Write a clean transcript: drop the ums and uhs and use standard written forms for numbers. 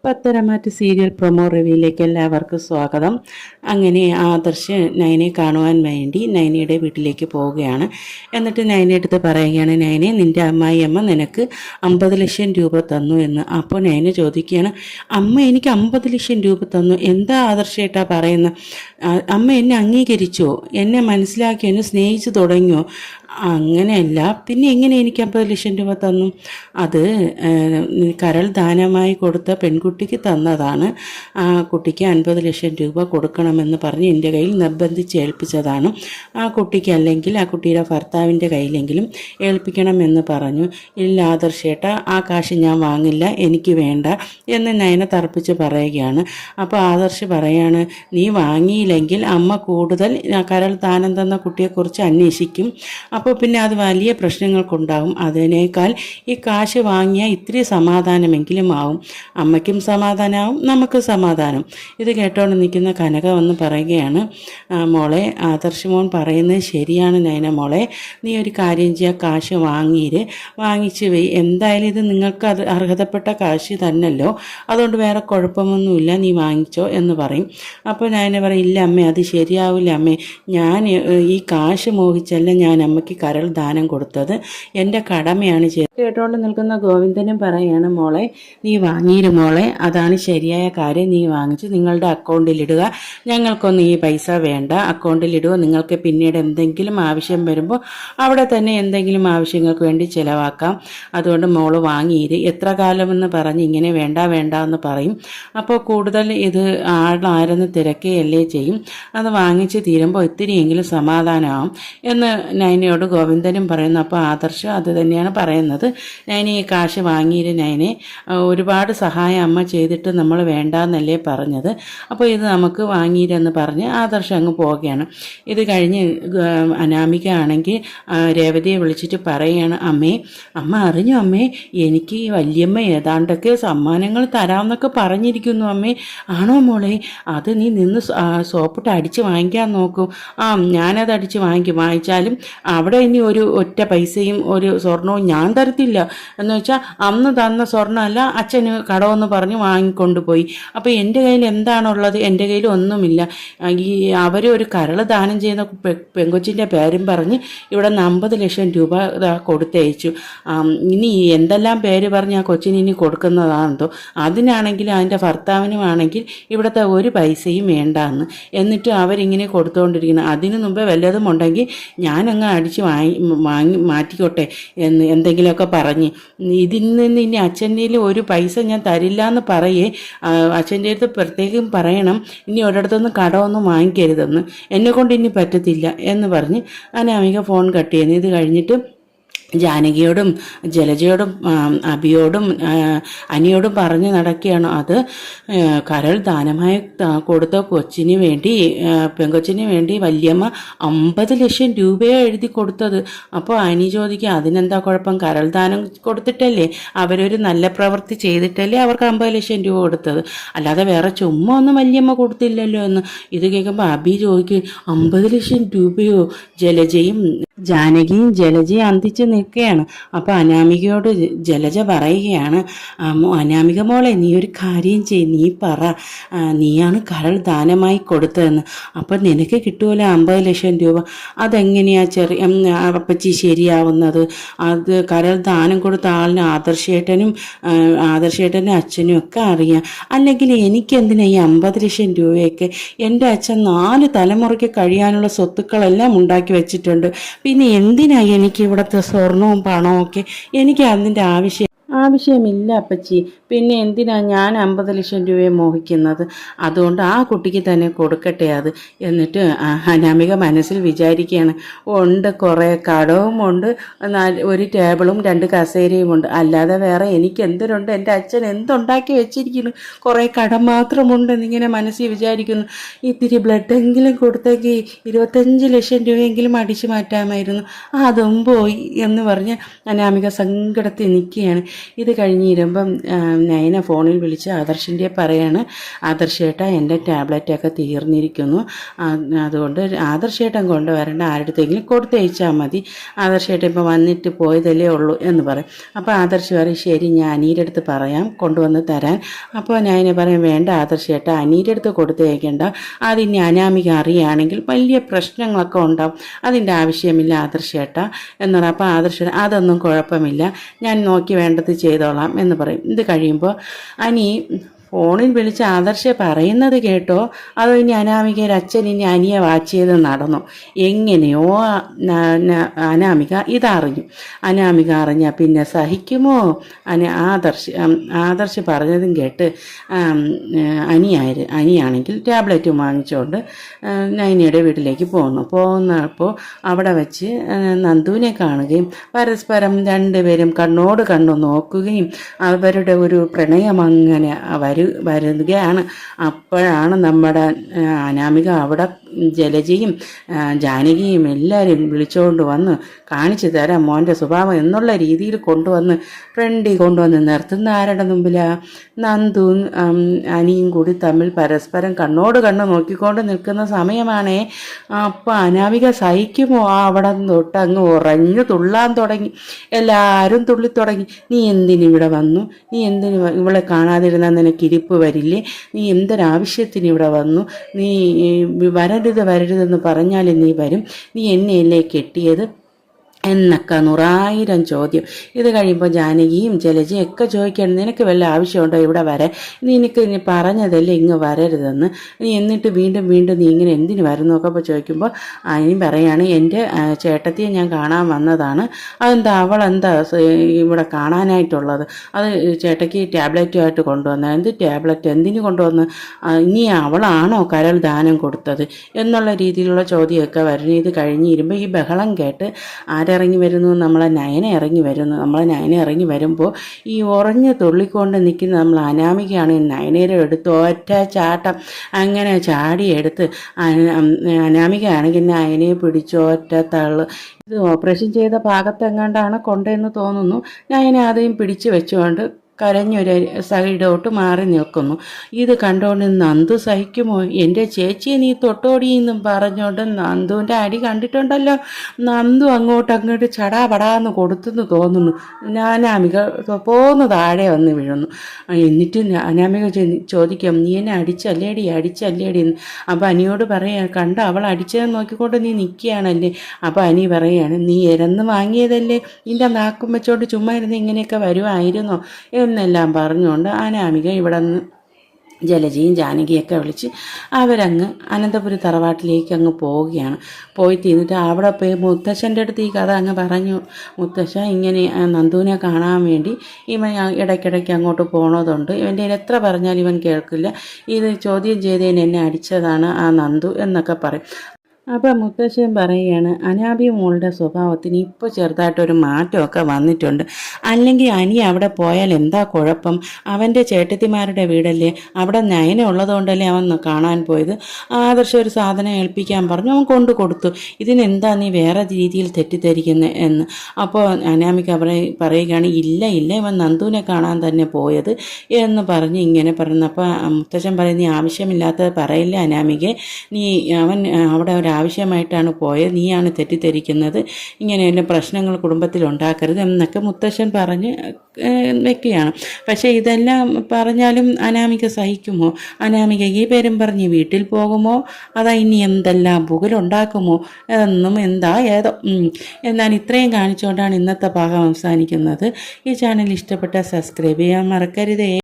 Patharamattu serial promo റിവ്യൂയിലേക്ക് എല്ലാവർക്കും സ്വാഗതം. അങ്ങനെ ആദർശ് നയനെ കാണുവാൻ വേണ്ടി നയനയുടെ വീട്ടിലേക്ക് പോവുകയാണ്. എന്നിട്ട് നയനെ അടുത്ത് പറയുകയാണ്, നയനെ നിൻ്റെ അമ്മായിയമ്മ നിനക്ക് 50 ലക്ഷം രൂപ തന്നു എന്ന്. അപ്പോൾ നയനെ ചോദിക്കുകയാണ്, അമ്മ എനിക്ക് 50 ലക്ഷം രൂപ തന്നു, എന്താ ആദർശേട്ടാ പറയുന്നത്? അമ്മ എന്നെ അംഗീകരിച്ചോ? എന്നെ മനസ്സിലാക്കി എന്നെ സ്നേഹിച്ചു തുടങ്ങിയോ? അങ്ങനെയല്ല, പിന്നെ എങ്ങനെ എനിക്ക് 50 ലക്ഷം രൂപ തന്നു? അത് കരൾ ദാനമായി കൊടുത്ത പെൺകുട്ടിക്ക് തന്നതാണ്. ആ കുട്ടിക്ക് 50 ലക്ഷം രൂപ കൊടുക്കണമെന്ന് പറഞ്ഞ് എൻ്റെ കയ്യിൽ നിർബന്ധിച്ച് ഏൽപ്പിച്ചതാണ്. ആ കുട്ടിക്ക് അല്ലെങ്കിൽ ആ കുട്ടിയുടെ ഭർത്താവിൻ്റെ കയ്യിലെങ്കിലും ഏൽപ്പിക്കണമെന്ന് പറഞ്ഞു. ഇല്ല ആദർശേട്ട, ആ കാശ് ഞാൻ വാങ്ങില്ല, എനിക്ക് വേണ്ട എന്ന് നയന തർപ്പിച്ച് പറയുകയാണ്. അപ്പോൾ ആദർശ് പറയാണ്, നീ വാങ്ങിയില്ലെങ്കിൽ അമ്മ കൂടുതൽ കരൾ ദാനം തന്ന കുട്ടിയെക്കുറിച്ച് അന്വേഷിക്കും. അപ്പോൾ പിന്നെ അത് വലിയ പ്രശ്നങ്ങൾക്കുണ്ടാകും. അതിനേക്കാൾ ഈ കാശ് വാങ്ങിയാൽ ഇത്തിരി സമാധാനമെങ്കിലും ആവും. അമ്മയ്ക്കും സമാധാനമാവും, നമുക്ക് സമാധാനം. ഇത് കേട്ടോണ്ട് നിൽക്കുന്ന കനക വന്ന് പറയുകയാണ്, മോളെ ആദർശ് മോൻ പറയുന്നത് ശരിയാണ് നയന മോളെ, നീ ഒരു കാര്യം ചെയ്യുക, കാശ് വാങ്ങിച്ച് വെയ്. എന്തായാലും ഇത് നിങ്ങൾക്ക് അത് അർഹതപ്പെട്ട കാശ് തന്നല്ലോ, അതുകൊണ്ട് വേറെ കുഴപ്പമൊന്നുമില്ല, നീ വാങ്ങിച്ചോ എന്ന് പറയും. അപ്പോൾ നയന പറയും, ഇല്ല അമ്മേ, അത് ശരിയാവില്ല അമ്മേ, ഞാൻ ഈ കാശ് മോഹിച്ചല്ല ഞാൻ അമ്മയ്ക്ക് കരൾ ദാനം കൊടുത്തത്, എൻ്റെ കടമയാണ്. കേട്ടോണ്ട് നിൽക്കുന്ന ഗോവിന്ദനും പറയാണ്, മോളെ നീ വാങ്ങിയിരു മോളെ, അതാണ് ശരിയായ കാര്യം, നീ വാങ്ങിച്ച് നിങ്ങളുടെ അക്കൗണ്ടിലിടുക, ഞങ്ങൾക്കൊന്നും ഈ പൈസ വേണ്ട, അക്കൗണ്ടിലിടുക, നിങ്ങൾക്ക് പിന്നീട് എന്തെങ്കിലും ആവശ്യം വരുമ്പോൾ അവിടെ തന്നെ എന്തെങ്കിലും ആവശ്യങ്ങൾക്ക് വേണ്ടി ചിലവാക്കാം, അതുകൊണ്ട് മോള് വാങ്ങിയിര്. എത്ര കാലമെന്ന് പറഞ്ഞ് ഇങ്ങനെ വേണ്ട എന്ന് പറയും. അപ്പോൾ കൂടുതൽ ഇത് ആരെന്ന് തിരക്കുകയല്ലേ ചെയ്യും, അത് വാങ്ങിച്ച് തീരുമ്പോൾ ഇത്തിരിയെങ്കിലും സമാധാനമാവും എന്ന് നയനയോട് ഗോവിന്ദനും പറയുന്നു. അപ്പോൾ ആദർശം അത് തന്നെയാണ് പറയുന്നത്, നയനെ ഈ കാശ് വാങ്ങിയിരു നയനെ, ഒരുപാട് സഹായം അമ്മ ചെയ്തിട്ട് നമ്മൾ വേണ്ടാന്നല്ലേ പറഞ്ഞത്, അപ്പോൾ ഇത് നമുക്ക് വാങ്ങിയിരെന്ന് പറഞ്ഞ് ആദർശം അങ്ങ് പോവുകയാണ്. ഇത് കഴിഞ്ഞ് അനാമിക ആണെങ്കിൽ രേവതിയെ വിളിച്ചിട്ട് പറയുകയാണ്, അമ്മ അറിഞ്ഞു അമ്മേ, എനിക്ക് വല്യമ്മ ഏതാണ്ടൊക്കെ സമ്മാനങ്ങൾ തരാമെന്നൊക്കെ പറഞ്ഞിരിക്കുന്നു അമ്മേ. ആണോ മോളെ? അത് നീ നിന്ന് സോപ്പിട്ട് അടിച്ച് വാങ്ങിക്കാൻ നോക്കൂ. ഞാനത് അടിച്ച് വാങ്ങിച്ചാലും അവിടെ ഇനി ഒരു ഒറ്റ പൈസയും ഒരു സ്വർണവും ഞാൻ തരത്തില്ല എന്ന് വെച്ചാൽ അന്ന് തന്ന സ്വർണ്ണമല്ല, അച്ഛന് കടമെന്ന് പറഞ്ഞ് വാങ്ങിക്കൊണ്ടുപോയി. അപ്പോൾ എൻ്റെ കയ്യിൽ എന്താണുള്ളത്? എൻ്റെ കയ്യിൽ ഒന്നുമില്ല. ഈ അവർ ഒരു കരൾ ദാനം ചെയ്യുന്ന പെങ്കൊച്ചിൻ്റെ പേരും പറഞ്ഞ് ഇവിടെ 50 ലക്ഷം രൂപ കൊടുത്തയച്ചു. ഇനി എന്തെല്ലാം പേര് പറഞ്ഞ് ആ കൊച്ചിന് ഇനി കൊടുക്കുന്നതാണെന്തോ, അതിനാണെങ്കിൽ അതിൻ്റെ ഭർത്താവിനുമാണെങ്കിൽ ഇവിടുത്തെ ഒരു പൈസയും വേണ്ടാന്ന്, എന്നിട്ട് അവരിങ്ങനെ കൊടുത്തുകൊണ്ടിരിക്കുന്നു. അതിനു മുമ്പേ വല്ലതും ഉണ്ടെങ്കിൽ ഞാനങ്ങ് അടിച്ച് വാങ്ങി മാറ്റിക്കോട്ടെ എന്ന് എന്തെങ്കിലുമൊക്കെ പറഞ്ഞ്, ഇതിൽ നിന്ന് ഇനി അച്ഛൻ്റെ ഒരു പൈസ ഞാൻ തരില്ല എന്ന് പറയേ, അച്ഛൻ്റെ അടുത്ത് പ്രത്യേകം പറയണം, ഇനി ഒരിടത്തൊന്നും കടമൊന്നും വാങ്ങിക്കരുതെന്ന്, എന്നെക്കൊണ്ട് ഇനി പറ്റത്തില്ല എന്ന് പറഞ്ഞ് അനാമിക ഫോൺ കട്ട് ചെയ്യുന്നു. ഇത് കഴിഞ്ഞിട്ട് ജാനകിയോടും ജലജയോടും അബിയോടും അനിയോടും പറഞ്ഞ് നടക്കുകയാണ്, അത് കരൾ ദാനമായി കൊടുത്ത കൊച്ചിന് വേണ്ടി, പെങ്കൊച്ചിന് വേണ്ടി വല്യമ്മ 50 ലക്ഷം രൂപയാണ് എഴുതി കൊടുത്തത്. അപ്പോൾ അനി ചോദിക്കുക, അതിനെന്താ കുഴപ്പം? കരൾ ദാനം കൊടുത്തിട്ടല്ലേ, അവരൊരു നല്ല പ്രവൃത്തി ചെയ്തിട്ടല്ലേ അവർക്ക് 50 ലക്ഷം രൂപ കൊടുത്തത്, അല്ലാതെ വേറെ ചുമ്മാ ഒന്നും വല്യമ്മ കൊടുത്തില്ലല്ലോ എന്ന്. ഇത് കേൾക്കുമ്പോൾ അബി ചോദിക്കും, 50 ലക്ഷം രൂപയോ? ജാനകിയും ജലജയും അന്തിച്ച് നിൽക്കുകയാണ്. അപ്പോൾ അനാമികയോട് ജലജ പറയുകയാണ്, അനാമിക മോളെ നീ ഒരു കാര്യം ചെയ്യ്, നീ പറ, നീയാണ് കരൾ ദാനമായി കൊടുത്തതെന്ന്, അപ്പം നിനക്ക് കിട്ടുമല്ലോ 50 ലക്ഷം രൂപ. അതെങ്ങനെയാ അപ്പച്ചി ശരിയാവുന്നത്? അത് കരൾ ദാനം കൊടുത്ത ആളിന് ആദർശേട്ടനും അച്ഛനും ഒക്കെ അറിയാം, അല്ലെങ്കിൽ എനിക്കെന്തിനാ ഈ 50 ലക്ഷം രൂപയൊക്കെ? എൻ്റെ അച്ഛൻ 4 തലമുറയ്ക്ക് കഴിയാനുള്ള സ്വത്തുക്കളെല്ലാം ഉണ്ടാക്കി വെച്ചിട്ടുണ്ട്, പിന്നെ എന്തിനാ എനിക്ക് ഇവിടുത്തെ സ്വർണവും പണവും ഒക്കെ? എനിക്ക് അതിൻ്റെ ആവശ്യമില്ല അപ്പച്ചി, പിന്നെ എന്തിനാ ഞാൻ 50 ലക്ഷം രൂപയെ മോഹിക്കുന്നത്? അതുകൊണ്ട് ആ കുട്ടിക്ക് തന്നെ കൊടുക്കട്ടെ അത്. എന്നിട്ട് അനാമിക മനസ്സിൽ വിചാരിക്കുകയാണ്, ഉണ്ട്, കുറേ കടവുമുണ്ട്, ഒരു ടേബിളും 2 കസേരയും ഉണ്ട്, അല്ലാതെ വേറെ എനിക്ക് എന്തിനുണ്ട്? എൻ്റെ അച്ഛൻ എന്തുണ്ടാക്കി വെച്ചിരിക്കുന്നു, കുറേ കടം മാത്രമുണ്ട് എന്നിങ്ങനെ മനസ്സിൽ വിചാരിക്കുന്നു. ഇത്തിരി ബ്ലഡെങ്കിലും കൊടുത്തേക്ക് 25 ലക്ഷം രൂപയെങ്കിലും അടിച്ചു മാറ്റാമായിരുന്നു, അതും പോയി എന്ന് പറഞ്ഞ് അനാമിക സങ്കടത്തിൽ നിൽക്കുകയാണ്. ഇത് കഴിഞ്ഞിരുമ്പം നയന ഫോണിൽ വിളിച്ച് ആദർശിൻ്റെ പറയാണ്, ആദർശേട്ടാ എൻ്റെ ടാബ്ലറ്റൊക്കെ തീർന്നിരിക്കുന്നു, അതുകൊണ്ട് ആദർശേട്ടൻ കൊണ്ടുവരേണ്ട ആരുടെങ്കിലും കൊടുത്തയച്ചാൽ മതി, ആദർശേട്ടൻ ഇപ്പോൾ വന്നിട്ട് പോയതല്ലേ ഉള്ളൂ എന്ന് പറയും. അപ്പോൾ ആദർശ് പറയും ശരി ഞാൻ അനീൻ്റെ അടുത്ത് പറയാം കൊണ്ടുവന്ന് തരാൻ. അപ്പോൾ നയന പറയും വേണ്ട ആദർശേട്ടാ അനീൻ്റെ അടുത്ത് കൊടുത്തയക്കേണ്ട, അതിന് അനാമിക അറിയുകയാണെങ്കിൽ വലിയ പ്രശ്നങ്ങളൊക്കെ ഉണ്ടാവും, അതിൻ്റെ ആവശ്യമില്ല ആദർശേട്ടാ എന്ന് പറയും. അപ്പോൾ ആദർശ അതൊന്നും കുഴപ്പമില്ല, ഞാൻ നോക്കി വേണ്ടത് ചെയ്തോളാം എന്ന് പറയും. ഇത് കഴിയുമ്പോൾ അനി ഫോണിൽ വിളിച്ച് ആദർശ പറയുന്നത് കേട്ടോ, അതോ ഇനി അനാമികയുടെ അച്ഛൻ ഇനി അനിയെ വാച്ച് ചെയ്ത് നടന്നു, എങ്ങനെയോ അനാമിക ഇതറിഞ്ഞു. അനാമിക അറിഞ്ഞാൽ പിന്നെ സഹിക്കുമോ? ആദർശ് പറഞ്ഞതും കേട്ട് അനിയാണെങ്കിൽ ടാബ്ലറ്റ് വാങ്ങിച്ചുകൊണ്ട് നൈനയുടെ വീട്ടിലേക്ക് പോകുന്നപ്പോൾ അവിടെ വെച്ച് നന്ദുവിനെ കാണുകയും പരസ്പരം രണ്ടുപേരും കണ്ണോട് കണ്ണു നോക്കുകയും അവരുടെ ഒരു പ്രണയം അങ്ങനെ വരുകയാണ്. അപ്പോഴാണ് നമ്മുടെ അനാമിക അവിടെ ജലജയും ജാനകിയും എല്ലാവരും വിളിച്ചുകൊണ്ട് വന്ന് കാണിച്ചു തരാം മോൻ്റെ സ്വഭാവം എന്നുള്ള രീതിയിൽ കൊണ്ടുവന്ന് ഫ്രണ്ടിൽ കൊണ്ടുവന്ന് നിർത്തുന്ന ആരുടെ മുമ്പിലാണ്? നന്ദുവും അനിയും കൂടി തമ്മിൽ പരസ്പരം കണ്ണോട് കണ്ണ് നോക്കിക്കൊണ്ട് നിൽക്കുന്ന സമയമാണേ. അപ്പോൾ അനാമിക സഹിക്കുമോ? അവിടെ തൊട്ട് അങ്ങ് ഉറഞ്ഞു തുള്ളാൻ തുടങ്ങി. എല്ലാവരും തുള്ളിത്തുടങ്ങി. നീ എന്തിനിവിടെ വന്നു? നീ എന്തിന് ഇവളെ കാണാതിരുന്നാൽ നിനക്ക് ഇരിപ്പ് വരില്ലേ? നീ എന്തൊരാവശ്യത്തിന് ഇവിടെ വന്നു? നീ വരരുതെന്ന് പറഞ്ഞാൽ നീ വരും, നീ എന്നെയല്ലേ കെട്ടിയത് എന്നൊക്കെ 100,000 ചോദ്യം. ഇത് കഴിയുമ്പോൾ ജാനകിയും ജലജയും ഒക്കെ ചോദിക്കണം നിനക്ക് വല്ല ആവശ്യമുണ്ടോ ഇവിടെ വരാൻ? നിനക്ക് ഇനി പറഞ്ഞതല്ലേ ഇങ്ങ് വരരുതെന്ന്, നീ എന്നിട്ട് വീണ്ടും നീ ഇങ്ങനെ എന്തിനു വരുന്നു ഒക്കെ അപ്പോൾ ചോദിക്കുമ്പോൾ ഇനി പറയാണ് എൻ്റെ ചേട്ടത്തിയെ ഞാൻ കാണാൻ വന്നതാണ്. അതെന്താ അവളെന്താ ഇവിടെ കാണാനായിട്ടുള്ളത്? അത് ചേട്ടയ്ക്ക് ടാബ്ലറ്റുമായിട്ട് കൊണ്ടുവന്നത്. എന്ത് ടാബ്ലറ്റ്? എന്തിനു കൊണ്ടുവന്ന്? ഇനി അവളാണോ കരൾ ദാനം കൊടുത്തത് എന്നുള്ള രീതിയിലുള്ള ചോദ്യമൊക്കെ വരുന്നു. ഇത് കഴിഞ്ഞിരുമ്പോൾ ഈ ബഹളം കേട്ട് ഇറങ്ങി വരുന്നു? നമ്മളെ നയന ഇറങ്ങി വരുന്നു. വരുമ്പോൾ ഈ ഉറഞ്ഞ് തുള്ളിക്കൊണ്ട് നിൽക്കുന്ന നമ്മൾ അനാമികയാണ് നയനയുടെ എടുത്ത് ഒറ്റ ചാട്ടം അങ്ങനെ ചാടിയെടുത്ത് അനാമികയാണെങ്കിൽ നയനയെ പിടിച്ച് ഒറ്റ തള്ളു. ഇത് ഓപ്പറേഷൻ ചെയ്ത ഭാഗത്തെങ്ങാണ്ടാണ് കൊണ്ടെന്ന് തോന്നുന്നു. നയന ആദ്യം പിടിച്ചു വെച്ചുകൊണ്ട് കരഞ്ഞൊരു സൈഡോട്ട് മാറി നിൽക്കുന്നു. ഇത് കണ്ടുകൊണ്ട് നന്ദു സഹിക്കുമോ? എൻ്റെ ചേച്ചിയെ നീ തൊട്ടോടിയെന്നും പറഞ്ഞുകൊണ്ട് നന്ദുവിൻ്റെ അടി കണ്ടിട്ടുണ്ടല്ലോ. നന്ദു അങ്ങോട്ട് ചടാപടാന്ന് കൊടുത്തെന്ന് തോന്നുന്നു. അനാമിക പോന്ന് താഴെ വന്ന് വീഴുന്നു. എന്നിട്ട് അനാമിക ചോദിക്കാം നീ എന്നെ അടിച്ചല്ലേടി എന്ന്. അപ്പോൾ അനിയോട് പറയാ കണ്ട അവൾ അടിച്ചതെന്ന് നോക്കിക്കൊണ്ട് നീ നിൽക്കുകയാണല്ലേ. അപ്പോൾ അനി പറയാണ് നീ ഇരന്ന് വാങ്ങിയതല്ലേ, നിൻ്റെ നാക്കും വെച്ചോണ്ട് ചുമ്മാ ഇരുന്ന് ഇങ്ങനെയൊക്കെ വരുമായിരുന്നോ എന്നെല്ലാം പറഞ്ഞുകൊണ്ട് അനാമിക ഇവിടെ നിന്ന് ജലജയും ജാനകിയൊക്കെ വിളിച്ച് അവരങ്ങ് അനന്തപുരി തറവാട്ടിലേക്ക് അങ്ങ് പോവുകയാണ്. പോയി തീർന്നിട്ട് അവിടെ പോയി മുത്തശ്ശൻ്റെ അടുത്ത് ഈ കഥ അങ്ങ് പറഞ്ഞു. മുത്തശ്ശ ഇങ്ങനെ നന്ദുവിനെ കാണാൻ വേണ്ടി ഇവൻ ഇടയ്ക്കിടയ്ക്ക് അങ്ങോട്ട് പോണതുണ്ട്, ഇവൻ്റെ എത്ര പറഞ്ഞാലും ഇവൻ കേൾക്കില്ല, ഇത് ചോദ്യം ചെയ്തതിന് എന്നെ അടിച്ചതാണ് ആ നന്ദു എന്നൊക്കെ പറയും. അപ്പോൾ മുത്തശ്ശൻ പറയുകയാണ് അനാബി മോളുടെ സ്വഭാവത്തിന് ഇപ്പോൾ ചെറുതായിട്ടൊരു മാറ്റമൊക്കെ വന്നിട്ടുണ്ട്, അല്ലെങ്കിൽ അനി അവിടെ പോയാൽ എന്താ കുഴപ്പം? അവൻ്റെ ചേട്ടത്തിമാരുടെ വീടല്ലേ, അവിടെ നയന ഉള്ളതുകൊണ്ടല്ലേ അവൻ കാണാൻ പോയത്. ആദർശം ഒരു സാധനം ഏൽപ്പിക്കാൻ പറഞ്ഞു, അവൻ കൊണ്ടു കൊടുത്തു, ഇതിനെന്താ നീ വേറെ രീതിയിൽ തെറ്റിദ്ധരിക്കുന്നത് എന്ന്. അപ്പോൾ അനാമിക പറയുകയാണ് ഇല്ല ഇവൻ നന്ദുവിനെ കാണാൻ തന്നെ പോയത് എന്ന് പറഞ്ഞ് ഇങ്ങനെ പറഞ്ഞു. അപ്പോൾ മുത്തശ്ശൻ പറയും നീ ആവശ്യമില്ലാത്തത് പറയില്ല അനാമികെ, നീ അവൻ അവിടെ ആവശ്യമായിട്ടാണ് പോയത്, നീയാണ് തെറ്റിദ്ധരിക്കുന്നത്, ഇങ്ങനെയുള്ള പ്രശ്നങ്ങൾ കുടുംബത്തിൽ ഉണ്ടാക്കരുത് എന്നൊക്കെ മുത്തശ്ശൻ പറഞ്ഞ് വെക്കുകയാണ്. പക്ഷേ ഇതെല്ലാം പറഞ്ഞാലും അനാമിക സഹിക്കുമോ? അനാമിക ഈ പേരും പറഞ്ഞ് വീട്ടിൽ പോകുമോ? അതാ ഇനി എന്തെല്ലാം പുകലുണ്ടാക്കുമോ എന്നും ഏതോ. എന്നാൽ ഇത്രയും കാണിച്ചുകൊണ്ടാണ് ഇന്നത്തെ ഭാഗം അവസാനിക്കുന്നത്. ഈ ചാനൽ ഇഷ്ടപ്പെട്ട സബ്സ്ക്രൈബ് ചെയ്യാൻ മറക്കരുതേ.